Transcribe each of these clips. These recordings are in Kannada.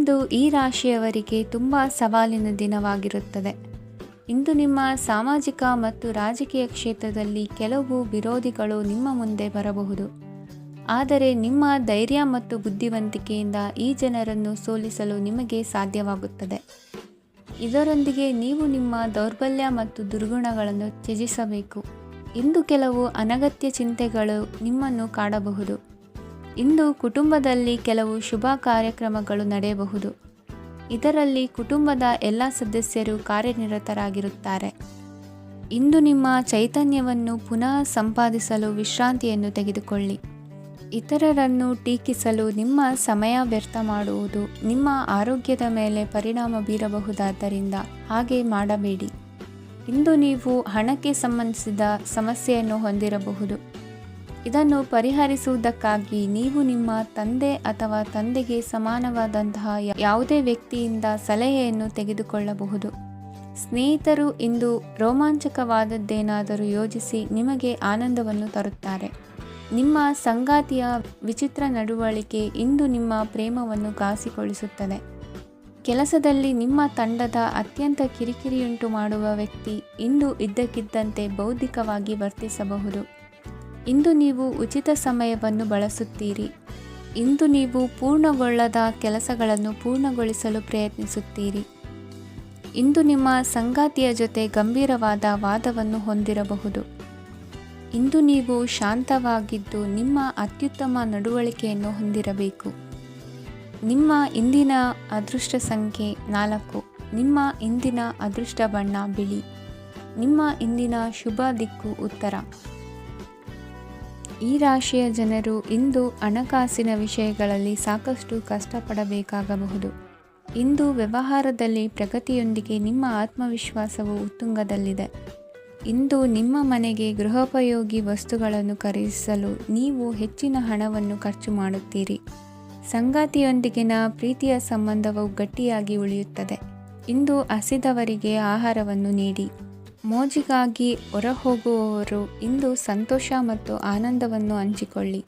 ಇಂದು ಈ ರಾಶಿಯವರಿಗೆ ತುಂಬ ಸವಾಲಿನ ದಿನವಾಗಿರುತ್ತದೆ. ಇಂದು ನಿಮ್ಮ ಸಾಮಾಜಿಕ ಮತ್ತು ರಾಜಕೀಯ ಕ್ಷೇತ್ರದಲ್ಲಿ ಕೆಲವು ವಿರೋಧಿಗಳು ನಿಮ್ಮ ಮುಂದೆ ಬರಬಹುದು. ಆದರೆ ನಿಮ್ಮ ಧೈರ್ಯ ಮತ್ತು ಬುದ್ಧಿವಂತಿಕೆಯಿಂದ ಈ ಜನರನ್ನು ಸೋಲಿಸಲು ನಿಮಗೆ ಸಾಧ್ಯವಾಗುತ್ತದೆ. ಇದರೊಂದಿಗೆ ನೀವು ನಿಮ್ಮ ದೌರ್ಬಲ್ಯ ಮತ್ತು ದುರ್ಗುಣಗಳನ್ನು ತ್ಯಜಿಸಬೇಕು. ಇಂದು ಕೆಲವು ಅನಗತ್ಯ ಚಿಂತೆಗಳು ನಿಮ್ಮನ್ನು ಕಾಡಬಹುದು. ಇಂದು ಕುಟುಂಬದಲ್ಲಿ ಕೆಲವು ಶುಭ ಕಾರ್ಯಕ್ರಮಗಳು ನಡೆಯಬಹುದು. ಇದರಲ್ಲಿ ಕುಟುಂಬದ ಎಲ್ಲ ಸದಸ್ಯರು ಕಾರ್ಯನಿರತರಾಗಿರುತ್ತಾರೆ. ಇಂದು ನಿಮ್ಮ ಚೈತನ್ಯವನ್ನು ಪುನಃ ಸಂಪಾದಿಸಲು ವಿಶ್ರಾಂತಿಯನ್ನು ತೆಗೆದುಕೊಳ್ಳಿ. ಇತರರನ್ನು ಟೀಕಿಸಲು ನಿಮ್ಮ ಸಮಯ ವ್ಯರ್ಥ ಮಾಡುವುದು ನಿಮ್ಮ ಆರೋಗ್ಯದ ಮೇಲೆ ಪರಿಣಾಮ ಬೀರಬಹುದಾದ್ದರಿಂದ ಹಾಗೆ ಮಾಡಬೇಡಿ. ಇಂದು ನೀವು ಹಣಕ್ಕೆ ಸಂಬಂಧಿಸಿದ ಸಮಸ್ಯೆಯನ್ನು ಹೊಂದಿರಬಹುದು. ಇದನ್ನು ಪರಿಹರಿಸುವುದಕ್ಕಾಗಿ ನೀವು ನಿಮ್ಮ ತಂದೆ ಅಥವಾ ತಂದೆಗೆ ಸಮಾನವಾದಂತಹ ಯಾವುದೇ ವ್ಯಕ್ತಿಯಿಂದ ಸಲಹೆಯನ್ನು ತೆಗೆದುಕೊಳ್ಳಬಹುದು. ಸ್ನೇಹಿತರು ಇಂದು ರೋಮಾಂಚಕವಾದದ್ದೇನಾದರೂ ಯೋಜಿಸಿ ನಿಮಗೆ ಆನಂದವನ್ನು ತರುತ್ತಾರೆ. ನಿಮ್ಮ ಸಂಗಾತಿಯ ವಿಚಿತ್ರ ನಡವಳಿಕೆ ಇಂದು ನಿಮ್ಮ ಪ್ರೇಮವನ್ನು ಘಾಸಿಗೊಳಿಸುತ್ತದೆ. ಕೆಲಸದಲ್ಲಿ ನಿಮ್ಮ ತಂಡದ ಅತ್ಯಂತ ಕಿರಿಕಿರಿಯುಂಟು ಮಾಡುವ ವ್ಯಕ್ತಿ ಇಂದು ಇದ್ದಕ್ಕಿದ್ದಂತೆ ಬೌದ್ಧಿಕವಾಗಿ ವರ್ತಿಸಬಹುದು. ಇಂದು ನೀವು ಉಚಿತ ಸಮಯವನ್ನು ಬಳಸುತ್ತೀರಿ. ಇಂದು ನೀವು ಪೂರ್ಣಗೊಳ್ಳದ ಕೆಲಸಗಳನ್ನು ಪೂರ್ಣಗೊಳಿಸಲು ಪ್ರಯತ್ನಿಸುತ್ತೀರಿ. ಇಂದು ನಿಮ್ಮ ಸಂಗಾತಿಯ ಜೊತೆ ಗಂಭೀರವಾದ ವಾದವನ್ನು ಹೊಂದಿರಬಹುದು. ಇಂದು ನೀವು ಶಾಂತವಾಗಿದ್ದು ನಿಮ್ಮ ಅತ್ಯುತ್ತಮ ನಡವಳಿಕೆಯನ್ನು ಹೊಂದಿರಬೇಕು. ನಿಮ್ಮ ಇಂದಿನ ಅದೃಷ್ಟ ಸಂಖ್ಯೆ 4. ನಿಮ್ಮ ಇಂದಿನ ಅದೃಷ್ಟ ಬಣ್ಣ ಬಿಳಿ. ನಿಮ್ಮ ಇಂದಿನ ಶುಭ ದಿಕ್ಕು ಉತ್ತರ. ಈ ರಾಶಿಯ ಜನರು ಇಂದು ಹಣಕಾಸಿನ ವಿಷಯಗಳಲ್ಲಿ ಸಾಕಷ್ಟು ಕಷ್ಟಪಡಬೇಕಾಗಬಹುದು. ಇಂದು ವ್ಯವಹಾರದಲ್ಲಿ ಪ್ರಗತಿಯೊಂದಿಗೆ ನಿಮ್ಮ ಆತ್ಮವಿಶ್ವಾಸವು ಉತ್ತುಂಗದಲ್ಲಿದೆ. ಇಂದು ನಿಮ್ಮ ಮನೆಗೆ ಗೃಹೋಪಯೋಗಿ ವಸ್ತುಗಳನ್ನು ಖರೀದಿಸಲು ನೀವು ಹೆಚ್ಚಿನ ಹಣವನ್ನು ಖರ್ಚು ಮಾಡುತ್ತೀರಿ. ಸಂಗಾತಿಯೊಂದಿಗಿನ ಪ್ರೀತಿಯ ಸಂಬಂಧವು ಗಟ್ಟಿಯಾಗಿ ಉಳಿಯುತ್ತದೆ. ಇಂದು ಹಸಿದವರಿಗೆ ಆಹಾರವನ್ನು ನೀಡಿ. ಮೋಜಿಗಾಗಿ ಹೊರಹೋಗುವವರು ಇಂದು ಸಂತೋಷ ಮತ್ತು ಆನಂದವನ್ನು ಹಂಚಿಕೊಳ್ಳಿ.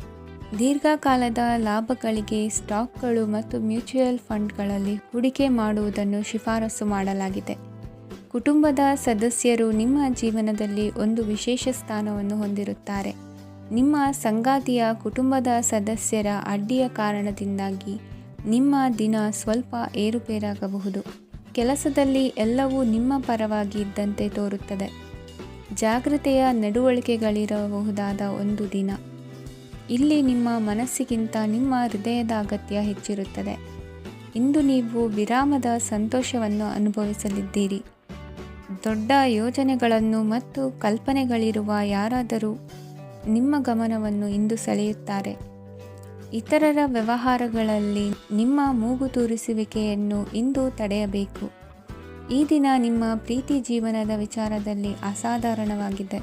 ದೀರ್ಘಕಾಲದ ಲಾಭಗಳಿಗೆ ಸ್ಟಾಕ್ಗಳು ಮತ್ತು ಮ್ಯೂಚುವಲ್ ಫಂಡ್ಗಳಲ್ಲಿ ಹೂಡಿಕೆ ಮಾಡುವುದನ್ನು ಶಿಫಾರಸು ಮಾಡಲಾಗಿದೆ. ಕುಟುಂಬದ ಸದಸ್ಯರು ನಿಮ್ಮ ಜೀವನದಲ್ಲಿ ಒಂದು ವಿಶೇಷ ಸ್ಥಾನವನ್ನು ಹೊಂದಿರುತ್ತಾರೆ. ನಿಮ್ಮ ಸಂಗಾತಿಯ ಕುಟುಂಬದ ಸದಸ್ಯರ ಅಡ್ಡಿಯ ಕಾರಣದಿಂದಾಗಿ ನಿಮ್ಮ ದಿನ ಸ್ವಲ್ಪ ಏರುಪೇರಾಗಬಹುದು. ಕೆಲಸದಲ್ಲಿ ಎಲ್ಲವೂ ನಿಮ್ಮ ಪರವಾಗಿ ಇದ್ದಂತೆ ತೋರುತ್ತದೆ. ಜಾಗೃತೆಯ ನಡವಳಿಕೆಗಳಿರಬಹುದಾದ ಒಂದು ದಿನ. ಇಲ್ಲಿ ನಿಮ್ಮ ಮನಸ್ಸಿಗಿಂತ ನಿಮ್ಮ ಹೃದಯದ ಅಗತ್ಯ ಹೆಚ್ಚಿರುತ್ತದೆ. ಇಂದು ನೀವು ವಿರಾಮದ ಸಂತೋಷವನ್ನು ಅನುಭವಿಸಲಿದ್ದೀರಿ. ದೊಡ್ಡ ಯೋಜನೆಗಳನ್ನು ಮತ್ತು ಕಲ್ಪನೆಗಳಿರುವ ಯಾರಾದರೂ ನಿಮ್ಮ ಗಮನವನ್ನು ಇಂದು ಸೆಳೆಯುತ್ತಾರೆ. ಇತರರ ವ್ಯವಹಾರಗಳಲ್ಲಿ ನಿಮ್ಮ ಮೂಗು ತೂರಿಸುವಿಕೆಯನ್ನು ಇಂದು ತಡೆಯಬೇಕು. ಈ ದಿನ ನಿಮ್ಮ ಪ್ರೀತಿ ಜೀವನದ ವಿಚಾರದಲ್ಲಿ ಅಸಾಧಾರಣವಾಗಿದೆ.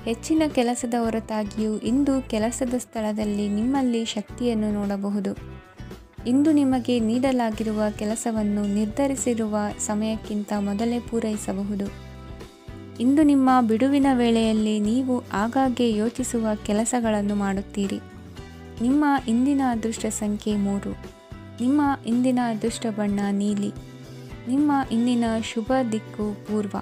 ಹೆಚ್ಚಿನ ಕೆಲಸದ ಹೊರತಾಗಿಯೂ ಇಂದು ಕೆಲಸದ ಸ್ಥಳದಲ್ಲಿ ನಿಮ್ಮಲ್ಲಿ ಶಕ್ತಿಯನ್ನು ನೋಡಬಹುದು. ಇಂದು ನಿಮಗೆ ನೀಡಲಾಗಿರುವ ಕೆಲಸವನ್ನು ನಿರ್ಧರಿಸಿರುವ ಸಮಯಕ್ಕಿಂತ ಮೊದಲೇ ಪೂರೈಸಬಹುದು. ಇಂದು ನಿಮ್ಮ ಬಿಡುವಿನ ವೇಳೆಯಲ್ಲಿ ನೀವು ಆಗಾಗ್ಗೆ ಯೋಚಿಸುವ ಕೆಲಸಗಳನ್ನು ಮಾಡುತ್ತೀರಿ. ನಿಮ್ಮ ಇಂದಿನ ಅದೃಷ್ಟ ಸಂಖ್ಯೆ 3. ನಿಮ್ಮ ಇಂದಿನ ಅದೃಷ್ಟ ಬಣ್ಣ ನೀಲಿ. ನಿಮ್ಮ ಇಂದಿನ ಶುಭ ದಿಕ್ಕು ಪೂರ್ವ.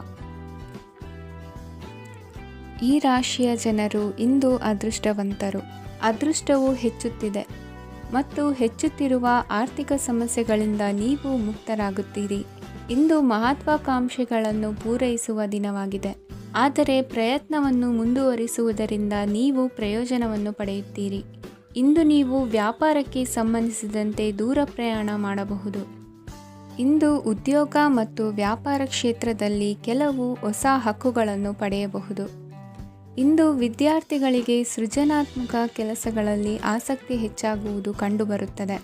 ಈ ರಾಶಿಯ ಜನರು ಇಂದು ಅದೃಷ್ಟವಂತರು. ಅದೃಷ್ಟವು ಹೆಚ್ಚುತ್ತಿದೆ ಮತ್ತು ಹೆಚ್ಚುತ್ತಿರುವ ಆರ್ಥಿಕ ಸಮಸ್ಯೆಗಳಿಂದ ನೀವು ಮುಕ್ತರಾಗುತ್ತೀರಿ. ಇಂದು ಮಹತ್ವಾಕಾಂಕ್ಷೆಗಳನ್ನು ಪೂರೈಸುವ ದಿನವಾಗಿದೆ. ಆದರೆ ಪ್ರಯತ್ನವನ್ನು ಮುಂದುವರಿಸುವುದರಿಂದ ನೀವು ಪ್ರಯೋಜನವನ್ನು ಪಡೆಯುತ್ತೀರಿ. ಇಂದು ನೀವು ವ್ಯಾಪಾರಕ್ಕೆ ಸಂಬಂಧಿಸಿದಂತೆ ದೂರ ಪ್ರಯಾಣ ಮಾಡಬಹುದು. ಇಂದು ಉದ್ಯೋಗ ಮತ್ತು ವ್ಯಾಪಾರ ಕ್ಷೇತ್ರದಲ್ಲಿ ಕೆಲವು ಹೊಸ ಹಕ್ಕುಗಳನ್ನು ಪಡೆಯಬಹುದು. ಇಂದು ವಿದ್ಯಾರ್ಥಿಗಳಿಗೆ ಸೃಜನಾತ್ಮಕ ಕೆಲಸಗಳಲ್ಲಿ ಆಸಕ್ತಿ ಹೆಚ್ಚಾಗುವುದು ಕಂಡುಬರುತ್ತದೆ.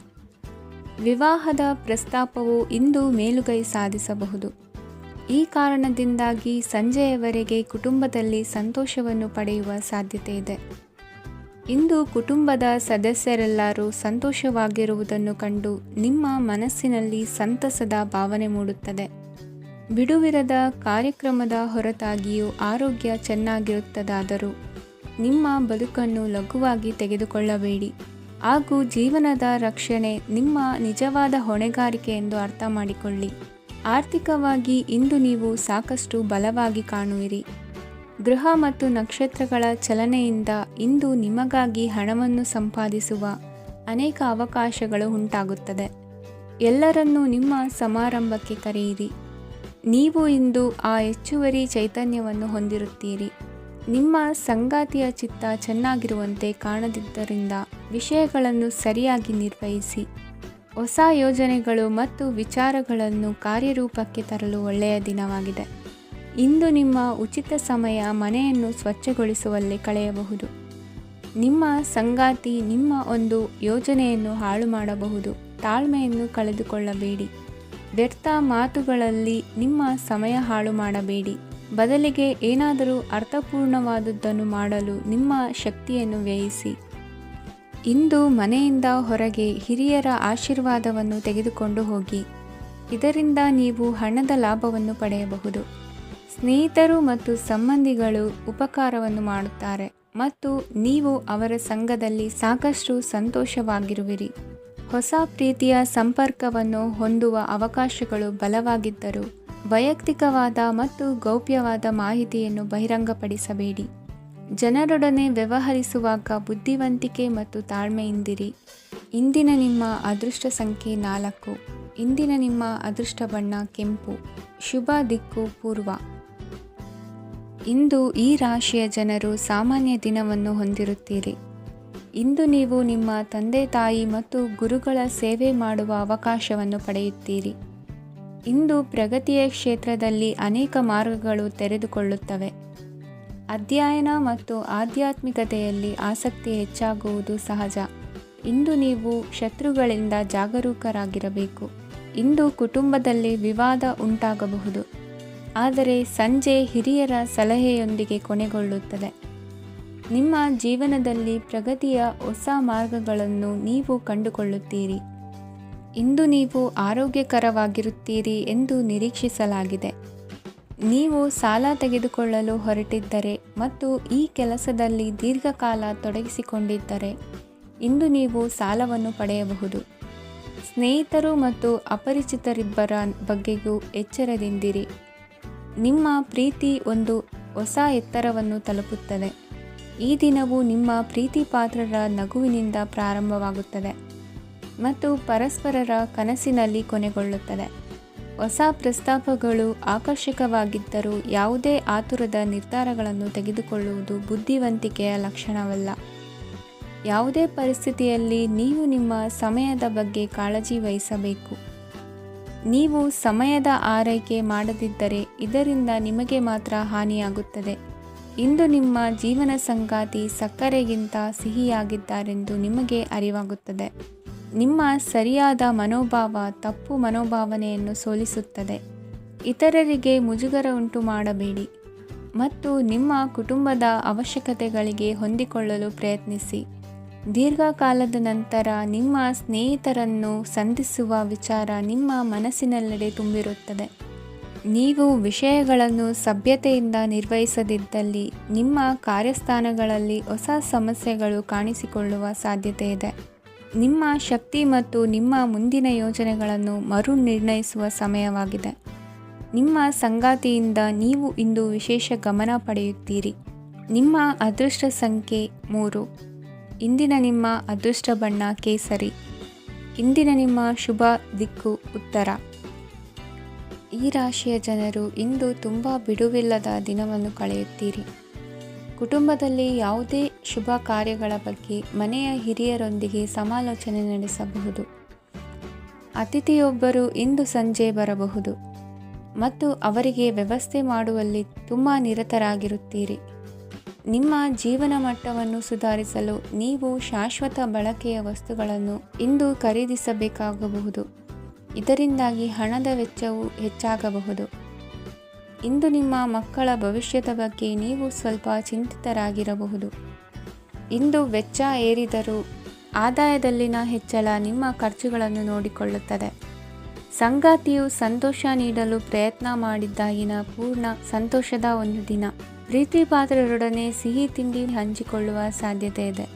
ವಿವಾಹದ ಪ್ರಸ್ತಾಪವು ಇಂದು ಮೇಲುಗೈ ಸಾಧಿಸಬಹುದು. ಈ ಕಾರಣದಿಂದಾಗಿ ಸಂಜೆಯವರೆಗೆ ಕುಟುಂಬದಲ್ಲಿ ಸಂತೋಷವನ್ನು ಪಡೆಯುವ ಸಾಧ್ಯತೆ ಇದೆ. ಇಂದು ಕುಟುಂಬದ ಸದಸ್ಯರೆಲ್ಲರೂ ಸಂತೋಷವಾಗಿರುವುದನ್ನು ಕಂಡು ನಿಮ್ಮ ಮನಸ್ಸಿನಲ್ಲಿ ಸಂತಸದ ಭಾವನೆ ಮೂಡುತ್ತದೆ. ಬಿಡುವಿರದ ಕಾರ್ಯಕ್ರಮದ ಹೊರತಾಗಿಯೂ ಆರೋಗ್ಯ ಚೆನ್ನಾಗಿರುತ್ತದಾದರೂ ನಿಮ್ಮ ಬದುಕನ್ನು ಲಘುವಾಗಿ ತೆಗೆದುಕೊಳ್ಳಬೇಡಿ. ಹಾಗೂ ಜೀವನದ ರಕ್ಷಣೆ ನಿಮ್ಮ ನಿಜವಾದ ಹೊಣೆಗಾರಿಕೆ ಎಂದು ಅರ್ಥ ಮಾಡಿಕೊಳ್ಳಿ. ಆರ್ಥಿಕವಾಗಿ ಇಂದು ನೀವು ಸಾಕಷ್ಟು ಬಲವಾಗಿ ಕಾಣುವಿರಿ. ಗ್ರಹ ಮತ್ತು ನಕ್ಷತ್ರಗಳ ಚಲನೆಯಿಂದ ಇಂದು ನಿಮಗಾಗಿ ಹಣವನ್ನು ಸಂಪಾದಿಸುವ ಅನೇಕ ಅವಕಾಶಗಳು ಉಂಟಾಗುತ್ತದೆ. ಎಲ್ಲರನ್ನೂ ನಿಮ್ಮ ಸಮಾರಂಭಕ್ಕೆ ಕರೆಯಿರಿ. ನೀವು ಇಂದು ಆ ಹೆಚ್ಚುವರಿ ಚೈತನ್ಯವನ್ನು ಹೊಂದಿರುತ್ತೀರಿ. ನಿಮ್ಮ ಸಂಗಾತಿಯ ಚಿತ್ತ ಚೆನ್ನಾಗಿರುವಂತೆ ಕಾಣದಿದ್ದರಿಂದ ವಿಷಯಗಳನ್ನು ಸರಿಯಾಗಿ ನಿರ್ವಹಿಸಿ. ಹೊಸ ಯೋಜನೆಗಳು ಮತ್ತು ವಿಚಾರಗಳನ್ನು ಕಾರ್ಯರೂಪಕ್ಕೆ ತರಲು ಒಳ್ಳೆಯ ದಿನವಾಗಿದೆ. ಇಂದು ನಿಮ್ಮ ಉಚಿತ ಸಮಯ ಮನೆಯನ್ನು ಸ್ವಚ್ಛಗೊಳಿಸುವಲ್ಲಿ ಕಳೆಯಬಹುದು. ನಿಮ್ಮ ಸಂಗಾತಿ ನಿಮ್ಮ ಒಂದು ಯೋಜನೆಯನ್ನು ಹಾಳು ಮಾಡಬಹುದು. ತಾಳ್ಮೆಯನ್ನು ಕಳೆದುಕೊಳ್ಳಬೇಡಿ. ವ್ಯರ್ಥ ಮಾತುಗಳಲ್ಲಿ ನಿಮ್ಮ ಸಮಯ ಹಾಳು ಮಾಡಬೇಡಿ. ಬದಲಿಗೆ ಏನಾದರೂ ಅರ್ಥಪೂರ್ಣವಾದುದನ್ನು ಮಾಡಲು ನಿಮ್ಮ ಶಕ್ತಿಯನ್ನು ವ್ಯಯಿಸಿ. ಇಂದು ಮನೆಯಿಂದ ಹೊರಗೆ ಹಿರಿಯರ ಆಶೀರ್ವಾದವನ್ನು ತೆಗೆದುಕೊಂಡು ಹೋಗಿ. ಇದರಿಂದ ನೀವು ಹಣದ ಲಾಭವನ್ನು ಪಡೆಯಬಹುದು. ಸ್ನೇಹಿತರು ಮತ್ತು ಸಂಬಂಧಿಗಳು ಉಪಕಾರವನ್ನು ಮಾಡುತ್ತಾರೆ ಮತ್ತು ನೀವು ಅವರ ಸಂಘದಲ್ಲಿ ಸಾಕಷ್ಟು ಸಂತೋಷವಾಗಿರುವಿರಿ. ಹೊಸ ಪ್ರೀತಿಯ ಸಂಪರ್ಕವನ್ನು ಹೊಂದುವ ಅವಕಾಶಗಳು ಬಲವಾಗಿದ್ದರೂ ವೈಯಕ್ತಿಕವಾದ ಮತ್ತು ಗೌಪ್ಯವಾದ ಮಾಹಿತಿಯನ್ನು ಬಹಿರಂಗಪಡಿಸಬೇಡಿ. ಜನರೊಡನೆ ವ್ಯವಹರಿಸುವಾಗ ಬುದ್ಧಿವಂತಿಕೆ ಮತ್ತು ತಾಳ್ಮೆಯಿಂದಿರಿ. ಇಂದಿನ ನಿಮ್ಮ ಅದೃಷ್ಟ ಸಂಖ್ಯೆ 4. ಇಂದಿನ ನಿಮ್ಮ ಅದೃಷ್ಟ ಬಣ್ಣ ಕೆಂಪು. ಶುಭ ದಿಕ್ಕು ಪೂರ್ವ. ಇಂದು ಈ ರಾಶಿಯ ಜನರು ಸಾಮಾನ್ಯ ದಿನವನ್ನು ಹೊಂದಿರುತ್ತೀರಿ. ಇಂದು ನೀವು ನಿಮ್ಮ ತಂದೆ ತಾಯಿ ಮತ್ತು ಗುರುಗಳ ಸೇವೆ ಮಾಡುವ ಅವಕಾಶವನ್ನು ಪಡೆಯುತ್ತೀರಿ. ಇಂದು ಪ್ರಗತಿಯ ಕ್ಷೇತ್ರದಲ್ಲಿ ಅನೇಕ ಮಾರ್ಗಗಳು ತೆರೆದುಕೊಳ್ಳುತ್ತವೆ. ಅಧ್ಯಯನ ಮತ್ತು ಆಧ್ಯಾತ್ಮಿಕತೆಯಲ್ಲಿ ಆಸಕ್ತಿ ಹೆಚ್ಚಾಗುವುದು ಸಹಜ. ಇಂದು ನೀವು ಶತ್ರುಗಳಿಂದ ಜಾಗರೂಕರಾಗಿರಬೇಕು. ಇಂದು ಕುಟುಂಬದಲ್ಲಿ ವಿವಾದ ಉಂಟಾಗಬಹುದು, ಆದರೆ ಸಂಜೆ ಹಿರಿಯರ ಸಲಹೆಯೊಂದಿಗೆ ಕೊನೆಗೊಳ್ಳುತ್ತದೆ. ನಿಮ್ಮ ಜೀವನದಲ್ಲಿ ಪ್ರಗತಿಯ ಹೊಸ ಮಾರ್ಗಗಳನ್ನು ನೀವು ಕಂಡುಕೊಳ್ಳುತ್ತೀರಿ. ಇಂದು ನೀವು ಆರೋಗ್ಯಕರವಾಗಿರುತ್ತೀರಿ ಎಂದು ನಿರೀಕ್ಷಿಸಲಾಗಿದೆ. ನೀವು ಸಾಲ ತೆಗೆದುಕೊಳ್ಳಲು ಹೊರಟಿದ್ದರೆ ಮತ್ತು ಈ ಕೆಲಸದಲ್ಲಿ ದೀರ್ಘಕಾಲ ತೊಡಗಿಸಿಕೊಂಡಿದ್ದರೆ ಇಂದು ನೀವು ಸಾಲವನ್ನು ಪಡೆಯಬಹುದು. ಸ್ನೇಹಿತರು ಮತ್ತು ಅಪರಿಚಿತರಿಬ್ಬರ ಬಗ್ಗೆಯೂ ಎಚ್ಚರದಿಂದಿರಿ. ನಿಮ್ಮ ಪ್ರೀತಿ ಒಂದು ಹೊಸ ಎತ್ತರವನ್ನು ತಲುಪುತ್ತದೆ. ಈ ದಿನವು ನಿಮ್ಮ ಪ್ರೀತಿ ಪಾತ್ರರ ನಗುವಿನಿಂದ ಪ್ರಾರಂಭವಾಗುತ್ತದೆ ಮತ್ತು ಪರಸ್ಪರರ ಕನಸಿನಲ್ಲಿ ಕೊನೆಗೊಳ್ಳುತ್ತದೆ. ಹೊಸ ಪ್ರಸ್ತಾಪಗಳು ಆಕರ್ಷಕವಾಗಿದ್ದರೂ ಯಾವುದೇ ಆತುರದ ನಿರ್ಧಾರಗಳನ್ನು ತೆಗೆದುಕೊಳ್ಳುವುದು ಬುದ್ಧಿವಂತಿಕೆಯ ಲಕ್ಷಣವಲ್ಲ. ಯಾವುದೇ ಪರಿಸ್ಥಿತಿಯಲ್ಲಿ ನೀವು ನಿಮ್ಮ ಸಮಯದ ಬಗ್ಗೆ ಕಾಳಜಿ ವಹಿಸಬೇಕು. ನೀವು ಸಮಯದ ಆರೈಕೆ ಮಾಡದಿದ್ದರೆ ಇದರಿಂದ ನಿಮಗೆ ಮಾತ್ರ ಹಾನಿಯಾಗುತ್ತದೆ. ಇಂದು ನಿಮ್ಮ ಜೀವನ ಸಂಗಾತಿ ಸಕ್ಕರೆಗಿಂತ ಸಿಹಿಯಾಗಿದ್ದಾರೆಂದು ನಿಮಗೆ ಅರಿವಾಗುತ್ತದೆ. ನಿಮ್ಮ ಸರಿಯಾದ ಮನೋಭಾವ ತಪ್ಪು ಮನೋಭಾವನೆಯನ್ನು ಸೋಲಿಸುತ್ತದೆ. ಇತರರಿಗೆ ಮುಜುಗರ ಉಂಟು ಮಾಡಬೇಡಿ ಮತ್ತು ನಿಮ್ಮ ಕುಟುಂಬದ ಅವಶ್ಯಕತೆಗಳಿಗೆ ಹೊಂದಿಕೊಳ್ಳಲು ಪ್ರಯತ್ನಿಸಿ. ದೀರ್ಘಕಾಲದ ನಂತರ ನಿಮ್ಮ ಸ್ನೇಹಿತರನ್ನು ಸಂಧಿಸುವ ವಿಚಾರ ನಿಮ್ಮ ಮನಸ್ಸಿನೆಲ್ಲೆಡೆ ತುಂಬಿರುತ್ತದೆ. ನೀವು ವಿಷಯಗಳನ್ನು ಸಭ್ಯತೆಯಿಂದ ನಿರ್ವಹಿಸದಿದ್ದಲ್ಲಿ ನಿಮ್ಮ ಕಾರ್ಯಸ್ಥಾನಗಳಲ್ಲಿ ಹೊಸ ಸಮಸ್ಯೆಗಳು ಕಾಣಿಸಿಕೊಳ್ಳುವ ಸಾಧ್ಯತೆ ಇದೆ. ನಿಮ್ಮ ಶಕ್ತಿ ಮತ್ತು ನಿಮ್ಮ ಮುಂದಿನ ಯೋಜನೆಗಳನ್ನು ಮರು ನಿರ್ಣಯಿಸುವ ಸಮಯವಾಗಿದೆ. ನಿಮ್ಮ ಸಂಗಾತಿಯಿಂದ ನೀವು ಇಂದು ವಿಶೇಷ ಗಮನ ಪಡೆಯುತ್ತೀರಿ. ನಿಮ್ಮ ಅದೃಷ್ಟ ಸಂಖ್ಯೆ 3. ಇಂದಿನ ನಿಮ್ಮ ಅದೃಷ್ಟ ಬಣ್ಣ ಕೇಸರಿ. ಇಂದಿನ ನಿಮ್ಮ ಶುಭ ದಿಕ್ಕು ಉತ್ತರ. ಈ ರಾಶಿಯ ಜನರು ಇಂದು ತುಂಬ ಬಿಡುವಿಲ್ಲದ ದಿನವನ್ನು ಕಳೆಯುತ್ತೀರಿ. ಕುಟುಂಬದಲ್ಲಿ ಯಾವುದೇ ಶುಭ ಕಾರ್ಯಗಳ ಬಗ್ಗೆ ಮನೆಯ ಹಿರಿಯರೊಂದಿಗೆ ಸಮಾಲೋಚನೆ ನಡೆಸಬಹುದು. ಅತಿಥಿಯೊಬ್ಬರು ಇಂದು ಸಂಜೆ ಬರಬಹುದು ಮತ್ತು ಅವರಿಗೆ ವ್ಯವಸ್ಥೆ ಮಾಡುವಲ್ಲಿ ತುಂಬ ನಿರತರಾಗಿರುತ್ತೀರಿ. ನಿಮ್ಮ ಜೀವನ ಮಟ್ಟವನ್ನು ಸುಧಾರಿಸಲು ನೀವು ಶಾಶ್ವತ ಬಳಕೆಯ ವಸ್ತುಗಳನ್ನು ಇಂದು ಖರೀದಿಸಬೇಕಾಗಬಹುದು. ಇದರಿಂದಾಗಿ ಹಣದ ವೆಚ್ಚವು ಹೆಚ್ಚಾಗಬಹುದು. ಇಂದು ನಿಮ್ಮ ಮಕ್ಕಳ ಭವಿಷ್ಯದ ಬಗ್ಗೆ ನೀವು ಸ್ವಲ್ಪ ಚಿಂತಿತರಾಗಿರಬಹುದು. ಇಂದು ವೆಚ್ಚ ಏರಿದರೂ ಆದಾಯದಲ್ಲಿನ ಹೆಚ್ಚಳ ನಿಮ್ಮ ಖರ್ಚುಗಳನ್ನು ನೋಡಿಕೊಳ್ಳುತ್ತದೆ. ಸಂಗಾತಿಯು ಸಂತೋಷ ನೀಡಲು ಪ್ರಯತ್ನ ಮಾಡಿದ್ದಾಗಿನ ಪೂರ್ಣ ಸಂತೋಷದ ಒಂದು ದಿನ. ಪ್ರೀತಿ ಪಾತ್ರರೊಡನೆ ಸಿಹಿ ತಿಂಡಿ ಹಂಚಿಕೊಳ್ಳುವ ಸಾಧ್ಯತೆ ಇದೆ.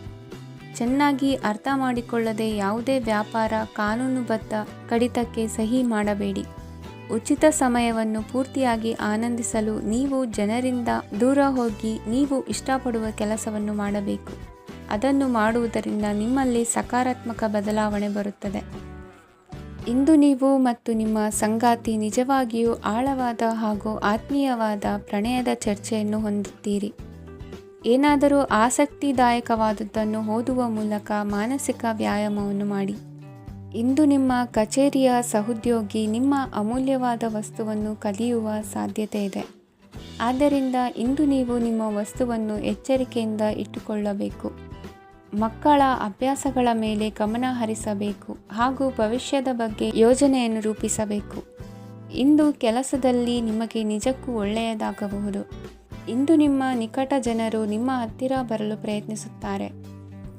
ಚೆನ್ನಾಗಿ ಅರ್ಥ ಮಾಡಿಕೊಳ್ಳದೆ ಯಾವುದೇ ವ್ಯಾಪಾರ ಕಾನೂನುಬದ್ಧ ಕಡಿತಕ್ಕೆ ಸಹಿ ಮಾಡಬೇಡಿ. ಉಚಿತ ಸಮಯವನ್ನು ಪೂರ್ತಿಯಾಗಿ ಆನಂದಿಸಲು ನೀವು ಜನರಿಂದ ದೂರ ಹೋಗಿ ನೀವು ಇಷ್ಟಪಡುವ ಕೆಲಸವನ್ನು ಮಾಡಬೇಕು. ಅದನ್ನು ಮಾಡುವುದರಿಂದ ನಿಮ್ಮಲ್ಲಿ ಸಕಾರಾತ್ಮಕ ಬದಲಾವಣೆ ಬರುತ್ತದೆ. ಇಂದು ನೀವು ಮತ್ತು ನಿಮ್ಮ ಸಂಗಾತಿ ನಿಜವಾಗಿಯೂ ಆಳವಾದ ಹಾಗೂ ಆತ್ಮೀಯವಾದ ಪ್ರಣಯದ ಚರ್ಚೆಯನ್ನು ಹೊಂದುತ್ತೀರಿ. ಏನಾದರೂ ಆಸಕ್ತಿದಾಯಕವಾದದ್ದನ್ನು ಓದುವ ಮೂಲಕ ಮಾನಸಿಕ ವ್ಯಾಯಾಮವನ್ನು ಮಾಡಿ. ಇಂದು ನಿಮ್ಮ ಕಚೇರಿಯ ಸಹೋದ್ಯೋಗಿ ನಿಮ್ಮ ಅಮೂಲ್ಯವಾದ ವಸ್ತುವನ್ನು ಕದಿಯುವ ಸಾಧ್ಯತೆ ಇದೆ. ಆದ್ದರಿಂದ ಇಂದು ನೀವು ನಿಮ್ಮ ವಸ್ತುವನ್ನು ಎಚ್ಚರಿಕೆಯಿಂದ ಇಟ್ಟುಕೊಳ್ಳಬೇಕು. ಮಕ್ಕಳ ಅಭ್ಯಾಸಗಳ ಮೇಲೆ ಗಮನ ಹರಿಸಬೇಕು ಹಾಗೂ ಭವಿಷ್ಯದ ಬಗ್ಗೆ ಯೋಜನೆಯನ್ನು ರೂಪಿಸಬೇಕು. ಇಂದು ಕೆಲಸದಲ್ಲಿ ನಿಮಗೆ ನಿಜಕ್ಕೂ ಒಳ್ಳೆಯದಾಗಬಹುದು. ಇಂದು ನಿಮ್ಮ ನಿಕಟ ಜನರು ನಿಮ್ಮ ಹತ್ತಿರ ಬರಲು ಪ್ರಯತ್ನಿಸುತ್ತಾರೆ,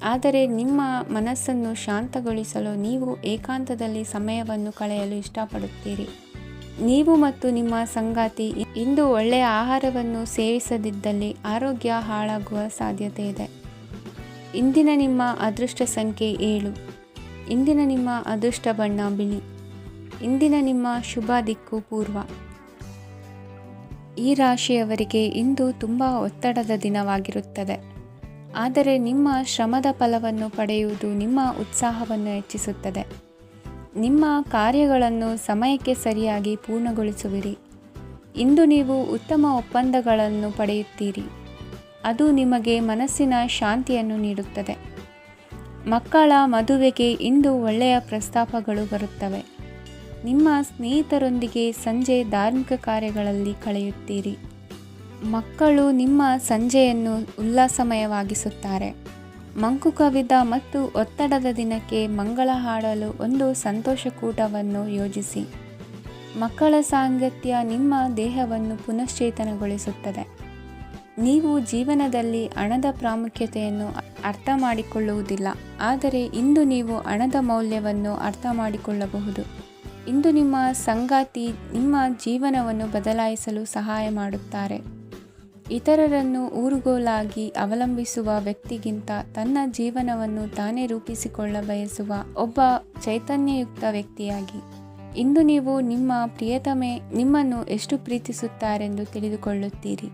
ಆದರೆ ನಿಮ್ಮ ಮನಸ್ಸನ್ನು ಶಾಂತಗೊಳಿಸಲು ನೀವು ಏಕಾಂತದಲ್ಲಿ ಸಮಯವನ್ನು ಕಳೆಯಲು ಇಷ್ಟಪಡುತ್ತೀರಿ. ನೀವು ಮತ್ತು ನಿಮ್ಮ ಸಂಗಾತಿ ಇಂದು ಒಳ್ಳೆಯ ಆಹಾರವನ್ನು ಸೇವಿಸದಿದ್ದಲ್ಲಿ ಆರೋಗ್ಯ ಹಾಳಾಗುವ ಸಾಧ್ಯತೆ ಇದೆ. ಇಂದಿನ ನಿಮ್ಮ ಅದೃಷ್ಟ ಸಂಖ್ಯೆ 7. ಇಂದಿನ ನಿಮ್ಮ ಅದೃಷ್ಟ ಬಣ್ಣ ಬಿಳಿ. ಇಂದಿನ ನಿಮ್ಮ ಶುಭ ದಿಕ್ಕು ಪೂರ್ವ. ಈ ರಾಶಿಯವರಿಗೆ ಇಂದು ತುಂಬ ಒತ್ತಡದ ದಿನವಾಗಿರುತ್ತದೆ, ಆದರೆ ನಿಮ್ಮ ಶ್ರಮದ ಫಲವನ್ನು ಪಡೆಯುವುದು ನಿಮ್ಮ ಉತ್ಸಾಹವನ್ನು ಹೆಚ್ಚಿಸುತ್ತದೆ. ನಿಮ್ಮ ಕಾರ್ಯಗಳನ್ನು ಸಮಯಕ್ಕೆ ಸರಿಯಾಗಿ ಪೂರ್ಣಗೊಳಿಸುವಿರಿ. ಇಂದು ನೀವು ಉತ್ತಮ ಒಪ್ಪಂದಗಳನ್ನು ಪಡೆಯುತ್ತೀರಿ, ಅದು ನಿಮಗೆ ಮನಸ್ಸಿನ ಶಾಂತಿಯನ್ನು ನೀಡುತ್ತದೆ. ಮಕ್ಕಳ ಮದುವೆಗೆ ಇಂದು ಒಳ್ಳೆಯ ಪ್ರಸ್ತಾಪಗಳು ಬರುತ್ತವೆ. ನಿಮ್ಮ ಸ್ನೇಹಿತರೊಂದಿಗೆ ಸಂಜೆ ಧಾರ್ಮಿಕ ಕಾರ್ಯಗಳಲ್ಲಿ ಕಳೆಯುತ್ತೀರಿ. ಮಕ್ಕಳು ನಿಮ್ಮ ಸಂಜೆಯನ್ನು ಉಲ್ಲಾಸಮಯವಾಗಿಸುತ್ತಾರೆ. ಮಂಕು ಕವಿದ ಮತ್ತು ಒತ್ತಡದ ದಿನಕ್ಕೆ ಮಂಗಳ ಹಾಡಲು ಒಂದು ಸಂತೋಷಕೂಟವನ್ನು ಯೋಜಿಸಿ. ಮಕ್ಕಳ ಸಾಂಗತ್ಯ ನಿಮ್ಮ ದೇಹವನ್ನು ಪುನಶ್ಚೇತನಗೊಳಿಸುತ್ತದೆ. ನೀವು ಜೀವನದಲ್ಲಿ ಹಣದ ಪ್ರಾಮುಖ್ಯತೆಯನ್ನು ಅರ್ಥ ಮಾಡಿಕೊಳ್ಳುವುದಿಲ್ಲ, ಆದರೆ ಇಂದು ನೀವು ಹಣದ ಮೌಲ್ಯವನ್ನು ಅರ್ಥ ಮಾಡಿಕೊಳ್ಳಬಹುದು. ಇಂದು ನಿಮ್ಮ ಸಂಗಾತಿ ನಿಮ್ಮ ಜೀವನವನ್ನು ಬದಲಾಯಿಸಲು ಸಹಾಯ ಮಾಡುತ್ತಾರೆ. ಇತರರನ್ನು ಊರುಗೋಲಾಗಿ ಅವಲಂಬಿಸುವ ವ್ಯಕ್ತಿಗಿಂತ ತನ್ನ ಜೀವನವನ್ನು ತಾನೇ ರೂಪಿಸಿಕೊಳ್ಳ ಬಯಸುವ ಒಬ್ಬ ಚೈತನ್ಯಯುಕ್ತ ವ್ಯಕ್ತಿಯಾಗಿ. ಇಂದು ನೀವು ನಿಮ್ಮ ಪ್ರಿಯತಮೆ ನಿಮ್ಮನ್ನು ಎಷ್ಟು ಪ್ರೀತಿಸುತ್ತಾರೆಂದು ತಿಳಿದುಕೊಳ್ಳುತ್ತೀರಿ.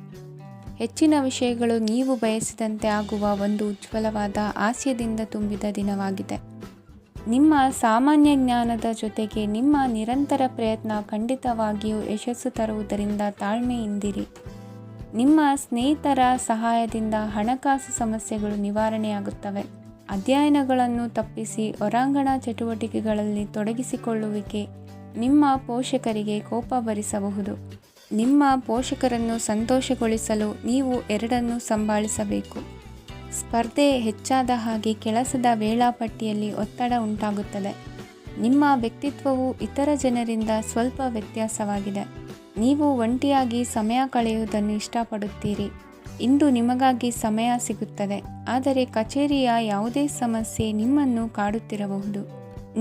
ಹೆಚ್ಚಿನ ವಿಷಯಗಳು ನೀವು ಬಯಸಿದಂತೆ ಆಗುವ ಒಂದು ಉಜ್ವಲವಾದ ಹಾಸ್ಯದಿಂದ ತುಂಬಿದ ದಿನವಾಗಿದೆ. ನಿಮ್ಮ ಸಾಮಾನ್ಯ ಜ್ಞಾನದ ಜೊತೆಗೆ ನಿಮ್ಮ ನಿರಂತರ ಪ್ರಯತ್ನ ಖಂಡಿತವಾಗಿಯೂ ಯಶಸ್ಸು ತರುವುದರಿಂದ ತಾಳ್ಮೆಯಿಂದಿರಿ. ನಿಮ್ಮ ಸ್ನೇಹಿತರ ಸಹಾಯದಿಂದ ಹಣಕಾಸು ಸಮಸ್ಯೆಗಳು ನಿವಾರಣೆಯಾಗುತ್ತವೆ. ಅಧ್ಯಯನಗಳನ್ನು ತಪ್ಪಿಸಿ ಹೊರಾಂಗಣ ಚಟುವಟಿಕೆಗಳಲ್ಲಿ ತೊಡಗಿಸಿಕೊಳ್ಳುವಿಕೆ ನಿಮ್ಮ ಪೋಷಕರಿಗೆ ಕೋಪ ಭರಿಸಬಹುದು. ನಿಮ್ಮ ಪೋಷಕರನ್ನು ಸಂತೋಷಗೊಳಿಸಲು ನೀವು ಎರಡನ್ನೂ ಸಂಭಾಳಿಸಬೇಕು. ಸ್ಪರ್ಧೆ ಹೆಚ್ಚಾದ ಹಾಗೆ ಕೆಲಸದ ವೇಳಾಪಟ್ಟಿಯಲ್ಲಿ ಒತ್ತಡ ಉಂಟಾಗುತ್ತದೆ. ನಿಮ್ಮ ವ್ಯಕ್ತಿತ್ವವು ಇತರ ಜನರಿಂದ ಸ್ವಲ್ಪ ವ್ಯತ್ಯಾಸವಾಗಿದೆ. ನೀವು ಒಂಟಿಯಾಗಿ ಸಮಯ ಕಳೆಯುವುದನ್ನು ಇಷ್ಟಪಡುತ್ತೀರಿ. ಇಂದು ನಿಮಗಾಗಿ ಸಮಯ ಸಿಗುತ್ತದೆ, ಆದರೆ ಕಚೇರಿಯ ಯಾವುದೇ ಸಮಸ್ಯೆ ನಿಮ್ಮನ್ನು ಕಾಡುತ್ತಿರಬಹುದು.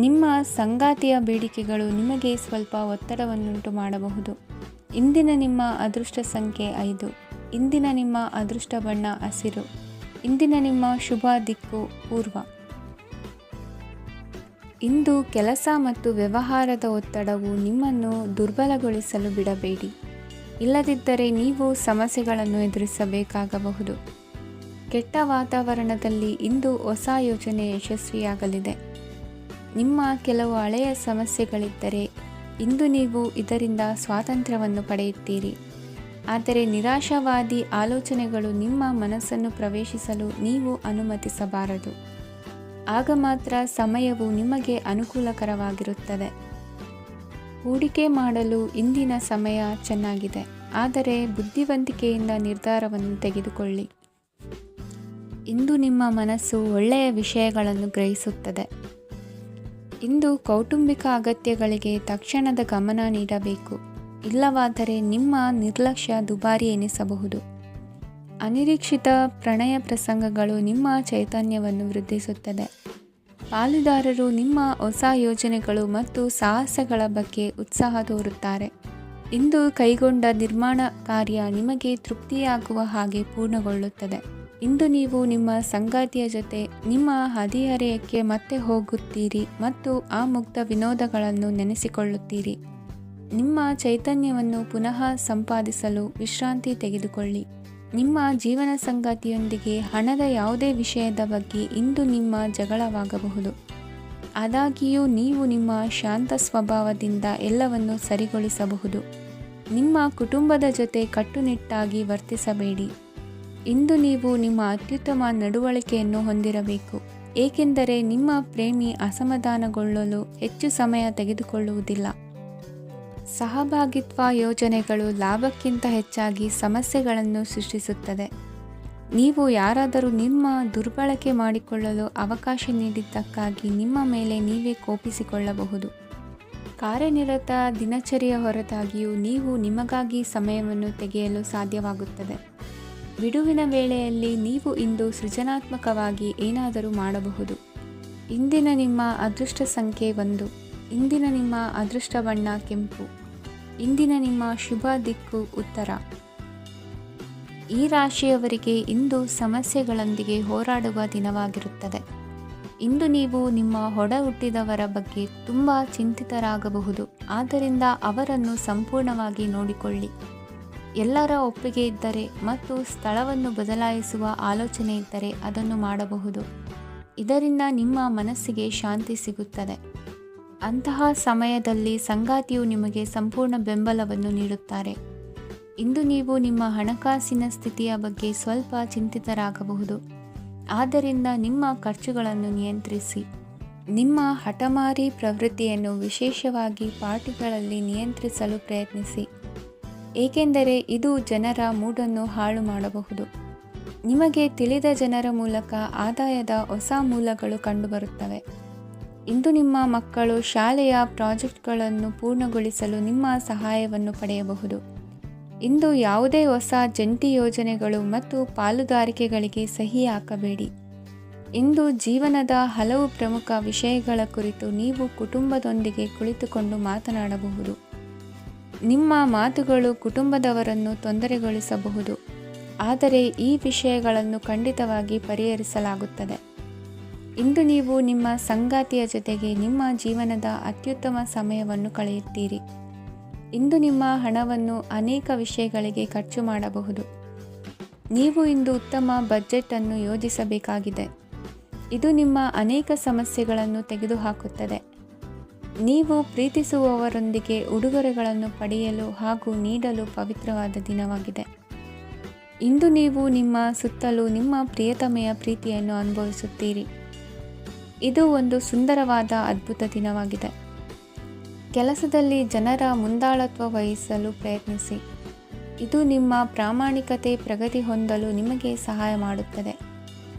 ನಿಮ್ಮ ಸಂಗಾತಿಯ ಬೇಡಿಕೆಗಳು ನಿಮಗೆ ಸ್ವಲ್ಪ ಒತ್ತಡವನ್ನುಂಟು ಮಾಡಬಹುದು. ಇಂದಿನ ನಿಮ್ಮ ಅದೃಷ್ಟ ಸಂಖ್ಯೆ 5. ಇಂದಿನ ನಿಮ್ಮ ಅದೃಷ್ಟ ಬಣ್ಣ ಹಸಿರು. ಇಂದಿನ ನಿಮ್ಮ ಶುಭ ದಿಕ್ಕು ಪೂರ್ವ. ಇಂದು ಕೆಲಸ ಮತ್ತು ವ್ಯವಹಾರದ ಒತ್ತಡವು ನಿಮ್ಮನ್ನು ದುರ್ಬಲಗೊಳಿಸಲು ಬಿಡಬೇಡಿ. ಇಲ್ಲದಿದ್ದರೆ ನೀವು ಸಮಸ್ಯೆಗಳನ್ನು ಎದುರಿಸಬೇಕಾಗಬಹುದು. ಕೆಟ್ಟ ವಾತಾವರಣದಲ್ಲಿ ಇಂದು ಹೊಸ ಯೋಜನೆ ಯಶಸ್ವಿಯಾಗಲಿದೆ. ನಿಮ್ಮ ಕೆಲವು ಹಳೆಯ ಸಮಸ್ಯೆಗಳಿದ್ದರೆ ಇಂದು ನೀವು ಇದರಿಂದ ಸ್ವಾತಂತ್ರ್ಯವನ್ನು ಪಡೆಯುತ್ತೀರಿ. ಆದರೆ ನಿರಾಶಾವಾದಿ ಆಲೋಚನೆಗಳು ನಿಮ್ಮ ಮನಸ್ಸನ್ನು ಪ್ರವೇಶಿಸಲು ನೀವು ಅನುಮತಿಸಬಾರದು. ಆಗ ಮಾತ್ರ ಸಮಯವು ನಿಮಗೆ ಅನುಕೂಲಕರವಾಗಿರುತ್ತದೆ. ಹೂಡಿಕೆ ಮಾಡಲು ಇಂದಿನ ಸಮಯ ಚೆನ್ನಾಗಿದೆ, ಆದರೆ ಬುದ್ಧಿವಂತಿಕೆಯಿಂದ ನಿರ್ಧಾರವನ್ನು ತೆಗೆದುಕೊಳ್ಳಿ. ಇಂದು ನಿಮ್ಮ ಮನಸ್ಸು ಒಳ್ಳೆಯ ವಿಷಯಗಳನ್ನು ಗ್ರಹಿಸುತ್ತದೆ. ಇಂದು ಕೌಟುಂಬಿಕ ಅಗತ್ಯಗಳಿಗೆ ತಕ್ಷಣದ ಗಮನ ನೀಡಬೇಕು. ಇಲ್ಲವಾದರೆ ನಿಮ್ಮ ನಿರ್ಲಕ್ಷ್ಯ ದುಬಾರಿ ಎನಿಸಬಹುದು. ಅನಿರೀಕ್ಷಿತ ಪ್ರಣಯ ಪ್ರಸಂಗಗಳು ನಿಮ್ಮ ಚೈತನ್ಯವನ್ನು ವೃದ್ಧಿಸುತ್ತದೆ. ಪಾಲುದಾರರು ನಿಮ್ಮ ಹೊಸ ಯೋಜನೆಗಳು ಮತ್ತು ಸಾಹಸಗಳ ಬಗ್ಗೆ ಉತ್ಸಾಹ ತೋರುತ್ತಾರೆ. ಇಂದು ಕೈಗೊಂಡ ನಿರ್ಮಾಣ ಕಾರ್ಯ ನಿಮಗೆ ತೃಪ್ತಿಯಾಗುವ ಹಾಗೆ ಪೂರ್ಣಗೊಳ್ಳುತ್ತದೆ. ಇಂದು ನೀವು ನಿಮ್ಮ ಸಂಗಾತಿಯ ಜೊತೆ ನಿಮ್ಮ ಹದಿಹರೆಯಕ್ಕೆ ಮತ್ತೆ ಹೋಗುತ್ತೀರಿ ಮತ್ತು ಆ ಮುಗ್ಧ ವಿನೋದಗಳನ್ನು ನೆನೆಸಿಕೊಳ್ಳುತ್ತೀರಿ. ನಿಮ್ಮ ಚೈತನ್ಯವನ್ನು ಪುನಃ ಸಂಪಾದಿಸಲು ವಿಶ್ರಾಂತಿ ತೆಗೆದುಕೊಳ್ಳಿ. ನಿಮ್ಮ ಜೀವನ ಸಂಗಾತಿಯೊಂದಿಗೆ ಹಣದ ಯಾವುದೇ ವಿಷಯದ ಬಗ್ಗೆ ಇಂದು ನಿಮ್ಮ ಜಗಳವಾಗಬಹುದು. ಆದಾಗ್ಯೂ ನೀವು ನಿಮ್ಮ ಶಾಂತ ಸ್ವಭಾವದಿಂದ ಎಲ್ಲವನ್ನು ಸರಿಗೊಳಿಸಬಹುದು. ನಿಮ್ಮ ಕುಟುಂಬದ ಜೊತೆ ಕಟ್ಟುನಿಟ್ಟಾಗಿ ವರ್ತಿಸಬೇಡಿ. ಇಂದು ನೀವು ನಿಮ್ಮ ಅತ್ಯುತ್ತಮ ನಡವಳಿಕೆಯನ್ನು ಹೊಂದಿರಬೇಕು, ಏಕೆಂದರೆ ನಿಮ್ಮ ಪ್ರೇಮಿ ಅಸಮಾಧಾನಗೊಳ್ಳಲು ಹೆಚ್ಚು ಸಮಯ ತೆಗೆದುಕೊಳ್ಳುವುದಿಲ್ಲ. ಸಹಭಾಗಿತ್ವ ಯೋಜನೆಗಳು ಲಾಭಕ್ಕಿಂತ ಹೆಚ್ಚಾಗಿ ಸಮಸ್ಯೆಗಳನ್ನು ಸೃಷ್ಟಿಸುತ್ತದೆ. ನೀವು ಯಾರಾದರೂ ನಿಮ್ಮ ದುರ್ಬಳಕೆ ಮಾಡಿಕೊಳ್ಳಲು ಅವಕಾಶ ನೀಡಿದ್ದಕ್ಕಾಗಿ ನಿಮ್ಮ ಮೇಲೆ ನೀವೇ ಕೋಪಿಸಿಕೊಳ್ಳಬಹುದು. ಕಾರ್ಯನಿರತ ದಿನಚರಿಯ ಹೊರತಾಗಿಯೂ ನೀವು ನಿಮಗಾಗಿ ಸಮಯವನ್ನು ತೆಗೆಯಲು ಸಾಧ್ಯವಾಗುತ್ತದೆ. ಬಿಡುವಿನ ವೇಳೆಯಲ್ಲಿ ನೀವು ಇಂದು ಸೃಜನಾತ್ಮಕವಾಗಿ ಏನಾದರೂ ಮಾಡಬಹುದು. ಇಂದಿನ ನಿಮ್ಮ ಅದೃಷ್ಟ ಸಂಖ್ಯೆ 1. ಇಂದಿನ ನಿಮ್ಮ ಅದೃಷ್ಟ ಬಣ್ಣ ಕೆಂಪು. ಇಂದಿನ ನಿಮ್ಮ ಶುಭ ದಿಕ್ಕು ಉತ್ತರ. ಈ ರಾಶಿಯವರಿಗೆ ಇಂದು ಸಮಸ್ಯೆಗಳೊಂದಿಗೆ ಹೋರಾಡುವ ದಿನವಾಗಿರುತ್ತದೆ. ಇಂದು ನೀವು ನಿಮ್ಮ ಒಡ ಹುಟ್ಟಿದವರ ಬಗ್ಗೆ ತುಂಬ ಚಿಂತಿತರಾಗಬಹುದು. ಆದ್ದರಿಂದ ಅವರನ್ನು ಸಂಪೂರ್ಣವಾಗಿ ನೋಡಿಕೊಳ್ಳಿ. ಎಲ್ಲರ ಒಪ್ಪಿಗೆ ಇದ್ದರೆ ಮತ್ತು ಸ್ಥಳವನ್ನು ಬದಲಾಯಿಸುವ ಆಲೋಚನೆ ಇದ್ದರೆ ಅದನ್ನು ಮಾಡಬಹುದು. ಇದರಿಂದ ನಿಮ್ಮ ಮನಸ್ಸಿಗೆ ಶಾಂತಿ ಸಿಗುತ್ತದೆ. ಅಂತಹ ಸಮಯದಲ್ಲಿ ಸಂಗಾತಿಯು ನಿಮಗೆ ಸಂಪೂರ್ಣ ಬೆಂಬಲವನ್ನು ನೀಡುತ್ತಾರೆ. ಇಂದು ನೀವು ನಿಮ್ಮ ಹಣಕಾಸಿನ ಸ್ಥಿತಿಯ ಬಗ್ಗೆ ಸ್ವಲ್ಪ ಚಿಂತಿತರಾಗಬಹುದು. ಆದ್ದರಿಂದ ನಿಮ್ಮ ಖರ್ಚುಗಳನ್ನು ನಿಯಂತ್ರಿಸಿ. ನಿಮ್ಮ ಹಠಮಾರಿ ಪ್ರವೃತ್ತಿಯನ್ನು ವಿಶೇಷವಾಗಿ ಪಾರ್ಟಿಗಳಲ್ಲಿ ನಿಯಂತ್ರಿಸಲು ಪ್ರಯತ್ನಿಸಿ, ಏಕೆಂದರೆ ಇದು ಜನರ ಮೂಡನ್ನು ಹಾಳು ಮಾಡಬಹುದು. ನಿಮಗೆ ತಿಳಿದ ಜನರ ಮೂಲಕ ಆದಾಯದ ಹೊಸ ಮೂಲಗಳು ಕಂಡುಬರುತ್ತವೆ. ಇಂದು ನಿಮ್ಮ ಮಕ್ಕಳು ಶಾಲೆಯ ಪ್ರಾಜೆಕ್ಟ್ಗಳನ್ನು ಪೂರ್ಣಗೊಳಿಸಲು ನಿಮ್ಮ ಸಹಾಯವನ್ನು ಪಡೆಯಬಹುದು. ಇಂದು ಯಾವುದೇ ಹೊಸ ಜಂಟಿ ಯೋಜನೆಗಳು ಮತ್ತು ಪಾಲುದಾರಿಕೆಗಳಿಗೆ ಸಹಿ ಹಾಕಬೇಡಿ. ಇಂದು ಜೀವನದ ಹಲವು ಪ್ರಮುಖ ವಿಷಯಗಳ ಕುರಿತು ನೀವು ಕುಟುಂಬದೊಂದಿಗೆ ಕುಳಿತುಕೊಂಡು ಮಾತನಾಡಬಹುದು. ನಿಮ್ಮ ಮಾತುಗಳು ಕುಟುಂಬದವರನ್ನು ತೊಂದರೆಗೊಳಿಸಬಹುದು, ಆದರೆ ಈ ವಿಷಯಗಳನ್ನು ಖಂಡಿತವಾಗಿ ಪರಿಹರಿಸಲಾಗುತ್ತದೆ. ಇಂದು ನೀವು ನಿಮ್ಮ ಸಂಗಾತಿಯ ಜೊತೆಗೆ ನಿಮ್ಮ ಜೀವನದ ಅತ್ಯುತ್ತಮ ಸಮಯವನ್ನು ಕಳೆಯುತ್ತೀರಿ. ಇಂದು ನಿಮ್ಮ ಹಣವನ್ನು ಅನೇಕ ವಿಷಯಗಳಿಗೆ ಖರ್ಚು ಮಾಡಬಹುದು. ನೀವು ಇಂದು ಉತ್ತಮ ಬಜೆಟ್ ಅನ್ನು ಯೋಜಿಸಬೇಕಾಗಿದೆ. ಇದು ನಿಮ್ಮ ಅನೇಕ ಸಮಸ್ಯೆಗಳನ್ನು ತೆಗೆದುಹಾಕುತ್ತದೆ. ನೀವು ಪ್ರೀತಿಸುವವರೊಂದಿಗೆ ಉಡುಗೊರೆಗಳನ್ನು ಪಡೆಯಲು ಹಾಗೂ ನೀಡಲು ಪವಿತ್ರವಾದ ದಿನವಾಗಿದೆ. ಇಂದು ನೀವು ನಿಮ್ಮ ಸುತ್ತಲೂ ನಿಮ್ಮ ಪ್ರಿಯತಮೆಯ ಪ್ರೀತಿಯನ್ನು ಅನುಭವಿಸುತ್ತೀರಿ. ಇದು ಒಂದು ಸುಂದರವಾದ ಅದ್ಭುತ ದಿನವಾಗಿದೆ. ಕೆಲಸದಲ್ಲಿ ಜನರ ಮುಂದಾಳತ್ವ ವಹಿಸಲು ಪ್ರಯತ್ನಿಸಿ. ಇದು ನಿಮ್ಮ ಪ್ರಾಮಾಣಿಕತೆ ಪ್ರಗತಿ ಹೊಂದಲು ನಿಮಗೆ ಸಹಾಯ ಮಾಡುತ್ತದೆ.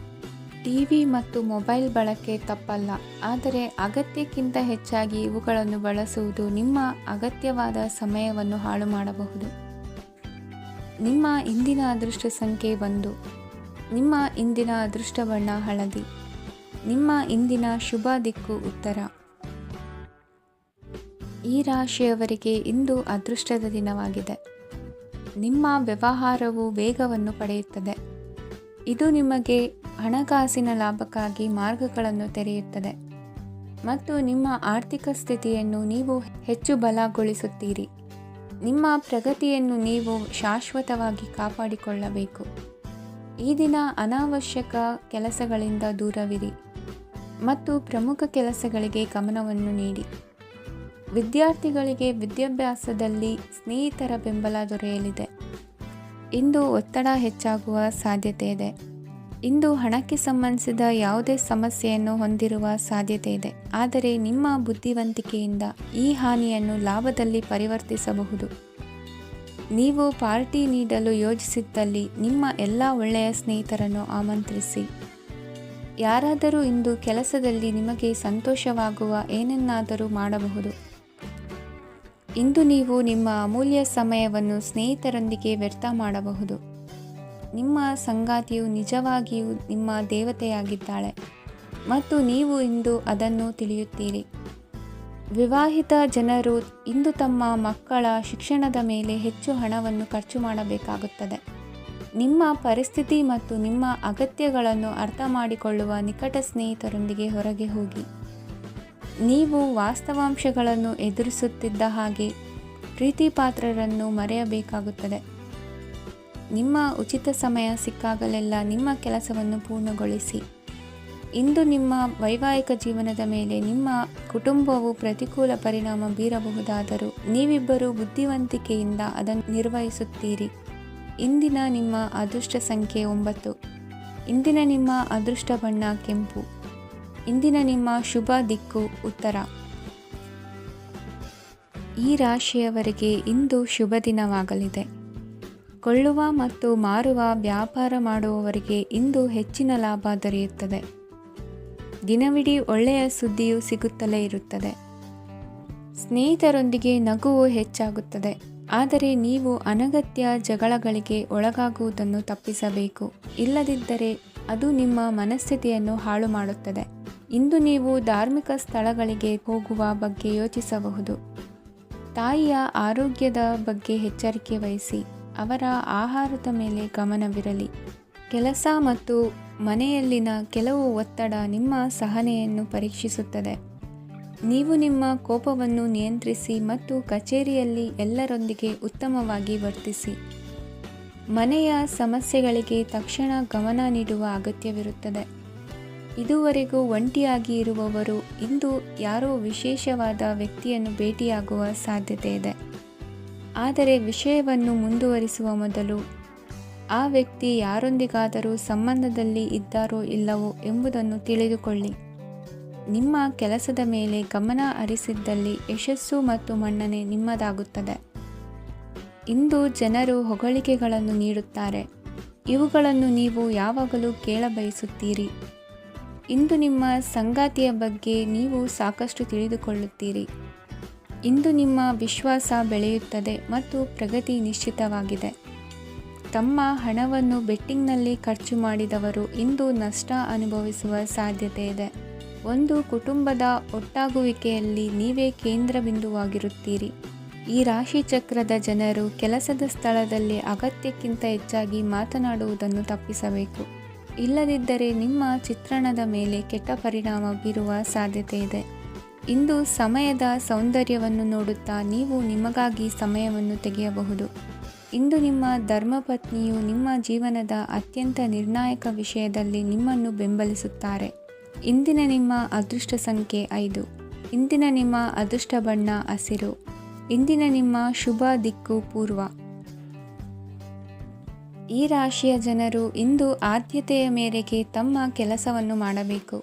ಟಿವಿ ಮತ್ತು ಮೊಬೈಲ್ ಬಳಕೆ ತಪ್ಪಲ್ಲ, ಆದರೆ ಅಗತ್ಯಕ್ಕಿಂತ ಹೆಚ್ಚಾಗಿ ಇವುಗಳನ್ನು ಬಳಸುವುದು ನಿಮ್ಮ ಅಗತ್ಯವಾದ ಸಮಯವನ್ನು ಹಾಳು ಮಾಡಬಹುದು. ನಿಮ್ಮ ಇಂದಿನ ಅದೃಷ್ಟ ಸಂಖ್ಯೆ 1. ನಿಮ್ಮ ಇಂದಿನ ಅದೃಷ್ಟ ಬಣ್ಣ ಹಳದಿ. ನಿಮ್ಮ ಇಂದಿನ ಶುಭ ದಿಕ್ಕು ಉತ್ತರ. ಈ ರಾಶಿಯವರಿಗೆ ಇಂದು ಅದೃಷ್ಟದ ದಿನವಾಗಿದೆ. ನಿಮ್ಮ ವ್ಯವಹಾರವು ವೇಗವನ್ನು ಪಡೆಯುತ್ತದೆ. ಇದು ನಿಮಗೆ ಹಣಕಾಸಿನ ಲಾಭಕ್ಕಾಗಿ ಮಾರ್ಗಗಳನ್ನು ತೆರೆಯುತ್ತದೆ ಮತ್ತು ನಿಮ್ಮ ಆರ್ಥಿಕ ಸ್ಥಿತಿಯನ್ನು ನೀವು ಹೆಚ್ಚು ಬಲಗೊಳಿಸುತ್ತೀರಿ. ನಿಮ್ಮ ಪ್ರಗತಿಯನ್ನು ನೀವು ಶಾಶ್ವತವಾಗಿ ಕಾಪಾಡಿಕೊಳ್ಳಬೇಕು. ಈ ದಿನ ಅನಾವಶ್ಯಕ ಕೆಲಸಗಳಿಂದ ದೂರವಿರಿ ಮತ್ತು ಪ್ರಮುಖ ಕೆಲಸಗಳಿಗೆ ಗಮನವನ್ನು ನೀಡಿ. ವಿದ್ಯಾರ್ಥಿಗಳಿಗೆ ವಿದ್ಯಾಭ್ಯಾಸದಲ್ಲಿ ಸ್ನೇಹಿತರ ಬೆಂಬಲ ದೊರೆಯಲಿದೆ. ಇಂದು ಒತ್ತಡ ಹೆಚ್ಚಾಗುವ ಸಾಧ್ಯತೆ ಇದೆ. ಇಂದು ಹಣಕ್ಕೆ ಸಂಬಂಧಿಸಿದ ಯಾವುದೇ ಸಮಸ್ಯೆಯನ್ನು ಹೊಂದಿರುವ ಸಾಧ್ಯತೆ ಇದೆ, ಆದರೆ ನಿಮ್ಮ ಬುದ್ಧಿವಂತಿಕೆಯಿಂದ ಈ ಹಾನಿಯನ್ನು ಲಾಭದಲ್ಲಿ ಪರಿವರ್ತಿಸಬಹುದು. ನೀವು ಪಾರ್ಟಿ ನೀಡಲು ಯೋಜಿಸಿದ್ದಲ್ಲಿ ನಿಮ್ಮ ಎಲ್ಲ ಒಳ್ಳೆಯ ಸ್ನೇಹಿತರನ್ನು ಆಮಂತ್ರಿಸಿ. ಯಾರಾದರೂ ಇಂದು ಕೆಲಸದಲ್ಲಿ ನಿಮಗೆ ಸಂತೋಷವಾಗುವ ಏನನ್ನಾದರೂ ಮಾಡಬಹುದು. ಇಂದು ನೀವು ನಿಮ್ಮ ಅಮೂಲ್ಯ ಸಮಯವನ್ನು ಸ್ನೇಹಿತರೊಂದಿಗೆ ವ್ಯರ್ಥ ಮಾಡಬಹುದು. ನಿಮ್ಮ ಸಂಗಾತಿಯು ನಿಜವಾಗಿಯೂ ನಿಮ್ಮ ದೇವತೆಯಾಗಿದ್ದಾಳೆ ಮತ್ತು ನೀವು ಇಂದು ಅದನ್ನು ತಿಳಿಯುತ್ತೀರಿ. ವಿವಾಹಿತ ಜನರು ಇಂದು ತಮ್ಮ ಮಕ್ಕಳ ಶಿಕ್ಷಣದ ಮೇಲೆ ಹೆಚ್ಚು ಹಣವನ್ನು ಖರ್ಚು ಮಾಡಬೇಕಾಗುತ್ತದೆ. ನಿಮ್ಮ ಪರಿಸ್ಥಿತಿ ಮತ್ತು ನಿಮ್ಮ ಅಗತ್ಯಗಳನ್ನು ಅರ್ಥ ಮಾಡಿಕೊಳ್ಳುವ ನಿಕಟ ಸ್ನೇಹಿತರೊಂದಿಗೆ ಹೊರಗೆ ಹೋಗಿ. ನೀವು ವಾಸ್ತವಾಂಶಗಳನ್ನು ಎದುರಿಸುತ್ತಿದ್ದ ಹಾಗೆ ಪ್ರೀತಿಪಾತ್ರರನ್ನು ಮರೆಯಬೇಕಾಗುತ್ತದೆ. ನಿಮ್ಮ ಉಚಿತ ಸಮಯ ಸಿಕ್ಕಾಗಲೆಲ್ಲ ನಿಮ್ಮ ಕೆಲಸವನ್ನು ಪೂರ್ಣಗೊಳಿಸಿ. ಇಂದು ನಿಮ್ಮ ವೈವಾಹಿಕ ಜೀವನದ ಮೇಲೆ ನಿಮ್ಮ ಕುಟುಂಬವು ಪ್ರತಿಕೂಲ ಪರಿಣಾಮ ಬೀರಬಹುದಾದರೂ ನೀವಿಬ್ಬರು ಬುದ್ಧಿವಂತಿಕೆಯಿಂದ ಅದನ್ನು ನಿರ್ವಹಿಸುತ್ತೀರಿ. ಇಂದಿನ ನಿಮ್ಮ ಅದೃಷ್ಟ ಸಂಖ್ಯೆ 9. ಇಂದಿನ ನಿಮ್ಮ ಅದೃಷ್ಟ ಬಣ್ಣ ಕೆಂಪು. ಇಂದಿನ ನಿಮ್ಮ ಶುಭ ದಿಕ್ಕು ಉತ್ತರ. ಈ ರಾಶಿಯವರಿಗೆ ಇಂದು ಶುಭ ದಿನವಾಗಲಿದೆ. ಕೊಳ್ಳುವ ಮತ್ತು ಮಾರುವ ವ್ಯಾಪಾರ ಮಾಡುವವರಿಗೆ ಇಂದು ಹೆಚ್ಚಿನ ಲಾಭ ದೊರೆಯುತ್ತದೆ. ದಿನವಿಡೀ ಒಳ್ಳೆಯ ಸುದ್ದಿಯು ಸಿಗುತ್ತಲೇ ಇರುತ್ತದೆ. ಸ್ನೇಹಿತರೊಂದಿಗೆ ನಗುವು ಹೆಚ್ಚಾಗುತ್ತದೆ. ಆದರೆ ನೀವು ಅನಗತ್ಯ ಜಗಳಗಳಿಗೆ ಒಳಗಾಗುವುದನ್ನು ತಪ್ಪಿಸಬೇಕು. ಇಲ್ಲದಿದ್ದರೆ ಅದು ನಿಮ್ಮ ಮನಸ್ಥಿತಿಯನ್ನು ಹಾಳು ಮಾಡುತ್ತದೆ. ಇಂದು ನೀವು ಧಾರ್ಮಿಕ ಸ್ಥಳಗಳಿಗೆ ಹೋಗುವ ಬಗ್ಗೆ ಯೋಚಿಸಬಹುದು. ತಾಯಿಯ ಆರೋಗ್ಯದ ಬಗ್ಗೆ ಎಚ್ಚರಿಕೆ ವಹಿಸಿ. ಅವರ ಆಹಾರದ ಮೇಲೆ ಗಮನವಿರಲಿ. ಕೆಲಸ ಮತ್ತು ಮನೆಯಲ್ಲಿನ ಕೆಲವು ಒತ್ತಡ ನಿಮ್ಮ ಸಹನೆಯನ್ನು ಪರೀಕ್ಷಿಸುತ್ತದೆ. ನೀವು ನಿಮ್ಮ ಕೋಪವನ್ನು ನಿಯಂತ್ರಿಸಿ ಮತ್ತು ಕಚೇರಿಯಲ್ಲಿ ಎಲ್ಲರೊಂದಿಗೆ ಉತ್ತಮವಾಗಿ ವರ್ತಿಸಿ. ಮನೆಯ ಸಮಸ್ಯೆಗಳಿಗೆ ತಕ್ಷಣ ಗಮನ ನೀಡುವ ಅಗತ್ಯವಿರುತ್ತದೆ. ಇದುವರೆಗೂ ಒಂಟಿಯಾಗಿ ಇರುವವರು ಇಂದು ಯಾರೋ ವಿಶೇಷವಾದ ವ್ಯಕ್ತಿಯನ್ನು ಭೇಟಿಯಾಗುವ ಸಾಧ್ಯತೆ ಇದೆ. ಆದರೆ ವಿಷಯವನ್ನು ಮುಂದುವರಿಸುವ ಮೊದಲು ಆ ವ್ಯಕ್ತಿ ಯಾರೊಂದಿಗಾದರೂ ಸಂಬಂಧದಲ್ಲಿ ಇದ್ದಾರೋ ಇಲ್ಲವೋ ಎಂಬುದನ್ನು ತಿಳಿದುಕೊಳ್ಳಿ. ನಿಮ್ಮ ಕೆಲಸದ ಮೇಲೆ ಗಮನ ಹರಿಸಿದ್ದಲ್ಲಿ ಯಶಸ್ಸು ಮತ್ತು ಮನ್ನಣೆ ನಿಮ್ಮದಾಗುತ್ತದೆ. ಇಂದು ಜನರು ಹೊಗಳಿಕೆಗಳನ್ನು ನೀಡುತ್ತಾರೆ. ಇವುಗಳನ್ನು ನೀವು ಯಾವಾಗಲೂ ಕೇಳಬಯಸುತ್ತೀರಿ. ಇಂದು ನಿಮ್ಮ ಸಂಗಾತಿಯ ಬಗ್ಗೆ ನೀವು ಸಾಕಷ್ಟು ತಿಳಿದುಕೊಳ್ಳುತ್ತೀರಿ. ಇಂದು ನಿಮ್ಮ ವಿಶ್ವಾಸ ಬೆಳೆಯುತ್ತದೆ ಮತ್ತು ಪ್ರಗತಿ ನಿಶ್ಚಿತವಾಗಿದೆ. ತಮ್ಮ ಹಣವನ್ನು ಬೆಟ್ಟಿಂಗ್ನಲ್ಲಿ ಖರ್ಚು ಮಾಡಿದವರು ಇಂದು ನಷ್ಟ ಅನುಭವಿಸುವ ಸಾಧ್ಯತೆ ಇದೆ. ಒಂದು ಕುಟುಂಬದ ಒಟ್ಟಾಗುವಿಕೆಯಲ್ಲಿ ನೀವೇ ಕೇಂದ್ರ ಬಿಂದುವಾಗಿರುತ್ತೀರಿ. ಈ ರಾಶಿ ಚಕ್ರದ ಜನರು ಕೆಲಸದ ಸ್ಥಳದಲ್ಲಿ ಅಗತ್ಯಕ್ಕಿಂತ ಹೆಚ್ಚಾಗಿ ಮಾತನಾಡುವುದನ್ನು ತಪ್ಪಿಸಬೇಕು. ಇಲ್ಲದಿದ್ದರೆ ನಿಮ್ಮ ಚಿತ್ರಣದ ಮೇಲೆ ಕೆಟ್ಟ ಪರಿಣಾಮ ಬೀರುವ ಸಾಧ್ಯತೆ ಇದೆ. ಇಂದು ಸಮಯದ ಸೌಂದರ್ಯವನ್ನು ನೋಡುತ್ತಾ ನೀವು ನಿಮಗಾಗಿ ಸಮಯವನ್ನು ತೆಗೆಯಬಹುದು. ಇಂದು ನಿಮ್ಮ ಧರ್ಮಪತ್ನಿಯು ನಿಮ್ಮ ಜೀವನದ ಅತ್ಯಂತ ನಿರ್ಣಾಯಕ ವಿಷಯದಲ್ಲಿ ನಿಮ್ಮನ್ನು ಬೆಂಬಲಿಸುತ್ತಾರೆ. ಇಂದಿನ ನಿಮ್ಮ ಅದೃಷ್ಟ ಸಂಖ್ಯೆ 5. ಇಂದಿನ ನಿಮ್ಮ ಅದೃಷ್ಟ ಬಣ್ಣ ಹಸಿರು. ಇಂದಿನ ನಿಮ್ಮ ಶುಭ ದಿಕ್ಕು ಪೂರ್ವ. ಈ ರಾಶಿಯ ಜನರು ಇಂದು ಆದ್ಯತೆಯ ಮೇರೆಗೆ ತಮ್ಮ ಕೆಲಸವನ್ನು ಮಾಡಬೇಕು.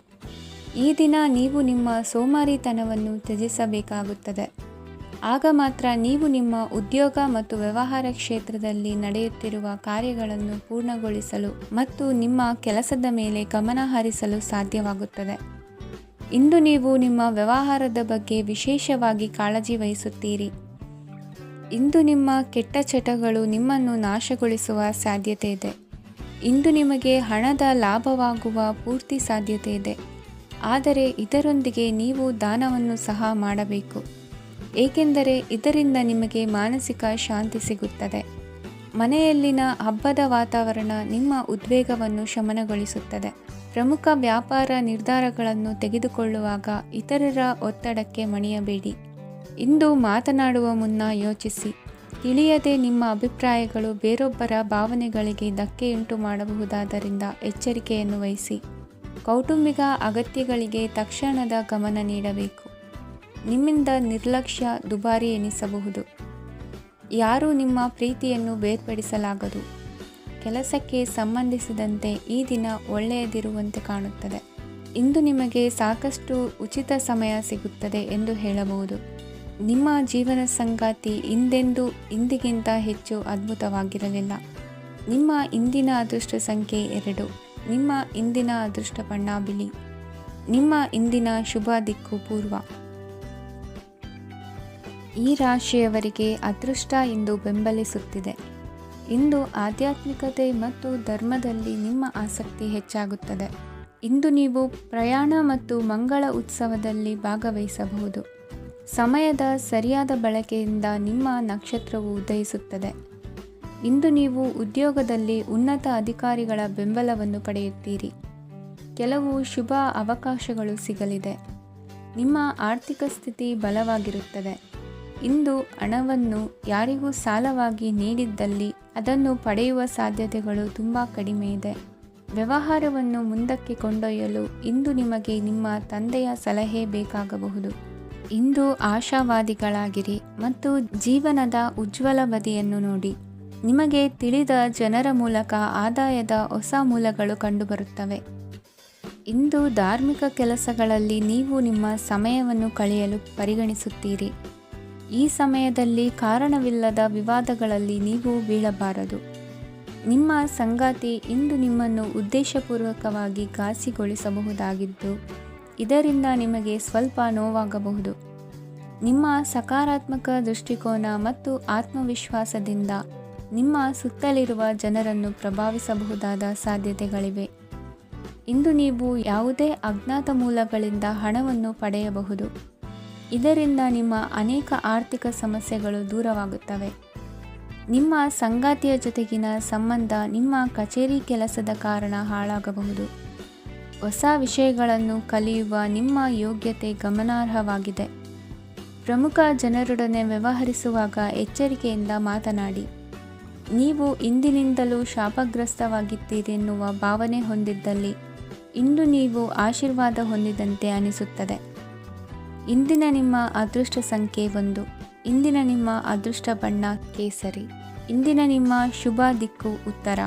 ಈ ದಿನ ನೀವು ನಿಮ್ಮ ಸೋಮಾರಿತನವನ್ನು ತ್ಯಜಿಸಬೇಕಾಗುತ್ತದೆ. ಆಗ ಮಾತ್ರ ನೀವು ನಿಮ್ಮ ಉದ್ಯೋಗ ಮತ್ತು ವ್ಯವಹಾರ ಕ್ಷೇತ್ರದಲ್ಲಿ ನಡೆಯುತ್ತಿರುವ ಕಾರ್ಯಗಳನ್ನು ಪೂರ್ಣಗೊಳಿಸಲು ಮತ್ತು ನಿಮ್ಮ ಕೆಲಸದ ಮೇಲೆ ಗಮನ ಹರಿಸಲು ಸಾಧ್ಯವಾಗುತ್ತದೆ. ಇಂದು ನೀವು ನಿಮ್ಮ ವ್ಯವಹಾರದ ಬಗ್ಗೆ ವಿಶೇಷವಾಗಿ ಕಾಳಜಿ ವಹಿಸುತ್ತೀರಿ. ಇಂದು ನಿಮ್ಮ ಕೆಟ್ಟ ಚಟಗಳು ನಿಮ್ಮನ್ನು ನಾಶಗೊಳಿಸುವ ಸಾಧ್ಯತೆ ಇದೆ. ಇಂದು ನಿಮಗೆ ಹಣದ ಲಾಭವಾಗುವ ಪೂರ್ತಿ ಸಾಧ್ಯತೆ ಇದೆ. ಆದರೆ ಇದರೊಂದಿಗೆ ನೀವು ದಾನವನ್ನು ಸಹ ಮಾಡಬೇಕು. ಏಕೆಂದರೆ ಇದರಿಂದ ನಿಮಗೆ ಮಾನಸಿಕ ಶಾಂತಿ ಸಿಗುತ್ತದೆ. ಮನೆಯಲ್ಲಿನ ಹಬ್ಬದ ವಾತಾವರಣ ನಿಮ್ಮ ಉದ್ವೇಗವನ್ನು ಶಮನಗೊಳಿಸುತ್ತದೆ. ಪ್ರಮುಖ ವ್ಯಾಪಾರ ನಿರ್ಧಾರಗಳನ್ನು ತೆಗೆದುಕೊಳ್ಳುವಾಗ ಇತರರ ಒತ್ತಡಕ್ಕೆ ಮಣಿಯಬೇಡಿ. ಇಂದು ಮಾತನಾಡುವ ಮುನ್ನ ಯೋಚಿಸಿ. ತಿಳಿಯದೆ ನಿಮ್ಮ ಅಭಿಪ್ರಾಯಗಳು ಬೇರೊಬ್ಬರ ಭಾವನೆಗಳಿಗೆ ಧಕ್ಕೆಯುಂಟು ಮಾಡಬಹುದಾದ್ದರಿಂದ ಎಚ್ಚರಿಕೆಯನ್ನು ವಹಿಸಿ. ಕೌಟುಂಬಿಕ ಅಗತ್ಯಗಳಿಗೆ ತಕ್ಷಣದ ಗಮನ ನೀಡಬೇಕು. ನಿಮ್ಮಿಂದ ನಿರ್ಲಕ್ಷ್ಯ ದುಬಾರಿ ಎನಿಸಬಹುದು. ಯಾರೂ ನಿಮ್ಮ ಪ್ರೀತಿಯನ್ನು ಬೇರ್ಪಡಿಸಲಾಗದು. ಕೆಲಸಕ್ಕೆ ಸಂಬಂಧಿಸಿದಂತೆ ಈ ದಿನ ಒಳ್ಳೆಯದಿರುವಂತೆ ಕಾಣುತ್ತದೆ. ಇಂದು ನಿಮಗೆ ಸಾಕಷ್ಟು ಉಚಿತ ಸಮಯ ಸಿಗುತ್ತದೆ ಎಂದು ಹೇಳಬಹುದು. ನಿಮ್ಮ ಜೀವನ ಸಂಗಾತಿ ಇಂದಿಗಿಂತ ಹೆಚ್ಚು ಅದ್ಭುತವಾಗಿರಲಿಲ್ಲ. ನಿಮ್ಮ ಇಂದಿನ ಅದೃಷ್ಟ ಸಂಖ್ಯೆ 2. ನಿಮ್ಮ ಇಂದಿನ ಅದೃಷ್ಟ ಬಣ್ಣ ಬಿಳಿ. ನಿಮ್ಮ ಇಂದಿನ ಶುಭ ದಿಕ್ಕು ಪೂರ್ವ. ಈ ರಾಶಿಯವರಿಗೆ ಅದೃಷ್ಟ ಇಂದು ಬೆಂಬಲಿಸುತ್ತಿದೆ. ಇಂದು ಆಧ್ಯಾತ್ಮಿಕತೆ ಮತ್ತು ಧರ್ಮದಲ್ಲಿ ನಿಮ್ಮ ಆಸಕ್ತಿ ಹೆಚ್ಚಾಗುತ್ತದೆ. ಇಂದು ನೀವು ಪ್ರಯಾಣ ಮತ್ತು ಮಂಗಳ ಉತ್ಸವದಲ್ಲಿ ಭಾಗವಹಿಸಬಹುದು. ಸಮಯದ ಸರಿಯಾದ ಬಳಕೆಯಿಂದ ನಿಮ್ಮ ನಕ್ಷತ್ರವು ಉದಯಿಸುತ್ತದೆ. ಇಂದು ನೀವು ಉದ್ಯೋಗದಲ್ಲಿ ಉನ್ನತ ಅಧಿಕಾರಿಗಳ ಬೆಂಬಲವನ್ನು ಪಡೆಯುತ್ತೀರಿ. ಕೆಲವು ಶುಭ ಅವಕಾಶಗಳು ಸಿಗಲಿದೆ. ನಿಮ್ಮ ಆರ್ಥಿಕ ಸ್ಥಿತಿ ಬಲವಾಗಿರುತ್ತದೆ. ಇಂದು ಹಣವನ್ನು ಯಾರಿಗೂ ಸಾಲವಾಗಿ ನೀಡಿದ್ದಲ್ಲಿ ಅದನ್ನು ಪಡೆಯುವ ಸಾಧ್ಯತೆಗಳು ತುಂಬ ಕಡಿಮೆ ಇದೆ. ವ್ಯವಹಾರವನ್ನು ಮುಂದಕ್ಕೆ ಕೊಂಡೊಯ್ಯಲು ಇಂದು ನಿಮಗೆ ನಿಮ್ಮ ತಂದೆಯ ಸಲಹೆ ಬೇಕಾಗಬಹುದು. ಇಂದು ಆಶಾವಾದಿಗಳಾಗಿರಿ ಮತ್ತು ಜೀವನದ ಉಜ್ವಲ ಬದಿಯನ್ನು ನೋಡಿ. ನಿಮಗೆ ತಿಳಿದ ಜನರ ಮೂಲಕ ಆದಾಯದ ಹೊಸ ಮೂಲಗಳು ಕಂಡುಬರುತ್ತವೆ. ಇಂದು ಧಾರ್ಮಿಕ ಕೆಲಸಗಳಲ್ಲಿ ನೀವು ನಿಮ್ಮ ಸಮಯವನ್ನು ಕಳೆಯಲು ಪರಿಗಣಿಸುತ್ತೀರಿ. ಈ ಸಮಯದಲ್ಲಿ ಕಾರಣವಿಲ್ಲದ ವಿವಾದಗಳಲ್ಲಿ ನೀವು ಬೀಳಬಾರದು. ನಿಮ್ಮ ಸಂಗಾತಿ ಇಂದು ನಿಮ್ಮನ್ನು ಉದ್ದೇಶಪೂರ್ವಕವಾಗಿ ಘಾಸಿಗೊಳಿಸಬಹುದಾಗಿದ್ದು, ಇದರಿಂದ ನಿಮಗೆ ಸ್ವಲ್ಪ ನೋವಾಗಬಹುದು. ನಿಮ್ಮ ಸಕಾರಾತ್ಮಕ ದೃಷ್ಟಿಕೋನ ಮತ್ತು ಆತ್ಮವಿಶ್ವಾಸದಿಂದ ನಿಮ್ಮ ಸುತ್ತಲಿರುವ ಜನರನ್ನು ಪ್ರಭಾವಿಸಬಹುದಾದ ಸಾಧ್ಯತೆಗಳಿವೆ. ಇಂದು ನೀವು ಯಾವುದೇ ಅಜ್ಞಾತ ಮೂಲಗಳಿಂದ ಹಣವನ್ನು ಪಡೆಯಬಹುದು. ಇದರಿಂದ ನಿಮ್ಮ ಅನೇಕ ಆರ್ಥಿಕ ಸಮಸ್ಯೆಗಳು ದೂರವಾಗುತ್ತವೆ. ನಿಮ್ಮ ಸಂಗಾತಿಯ ಜೊತೆಗಿನ ಸಂಬಂಧ ನಿಮ್ಮ ಕಚೇರಿ ಕೆಲಸದ ಕಾರಣ ಹಾಳಾಗಬಹುದು. ಹೊಸ ವಿಷಯಗಳನ್ನು ಕಲಿಯುವ ನಿಮ್ಮ ಯೋಗ್ಯತೆ ಗಮನಾರ್ಹವಾಗಿದೆ. ಪ್ರಮುಖ ಜನರೊಡನೆ ವ್ಯವಹರಿಸುವಾಗ ಎಚ್ಚರಿಕೆಯಿಂದ ಮಾತನಾಡಿ. ನೀವು ಇಂದಿನಿಂದಲೂ ಶಾಪಗ್ರಸ್ತವಾಗಿದ್ದೀರೆನ್ನುವ ಭಾವನೆ ಹೊಂದಿದ್ದಲ್ಲಿ ಇಂದು ನೀವು ಆಶೀರ್ವಾದ ಹೊಂದಿದಂತೆ ಅನಿಸುತ್ತದೆ. ಇಂದಿನ ನಿಮ್ಮ ಅದೃಷ್ಟ ಸಂಖ್ಯೆ 1. ಇಂದಿನ ನಿಮ್ಮ ಅದೃಷ್ಟ ಬಣ್ಣ ಕೇಸರಿ. ಇಂದಿನ ನಿಮ್ಮ ಶುಭ ದಿಕ್ಕು ಉತ್ತರ.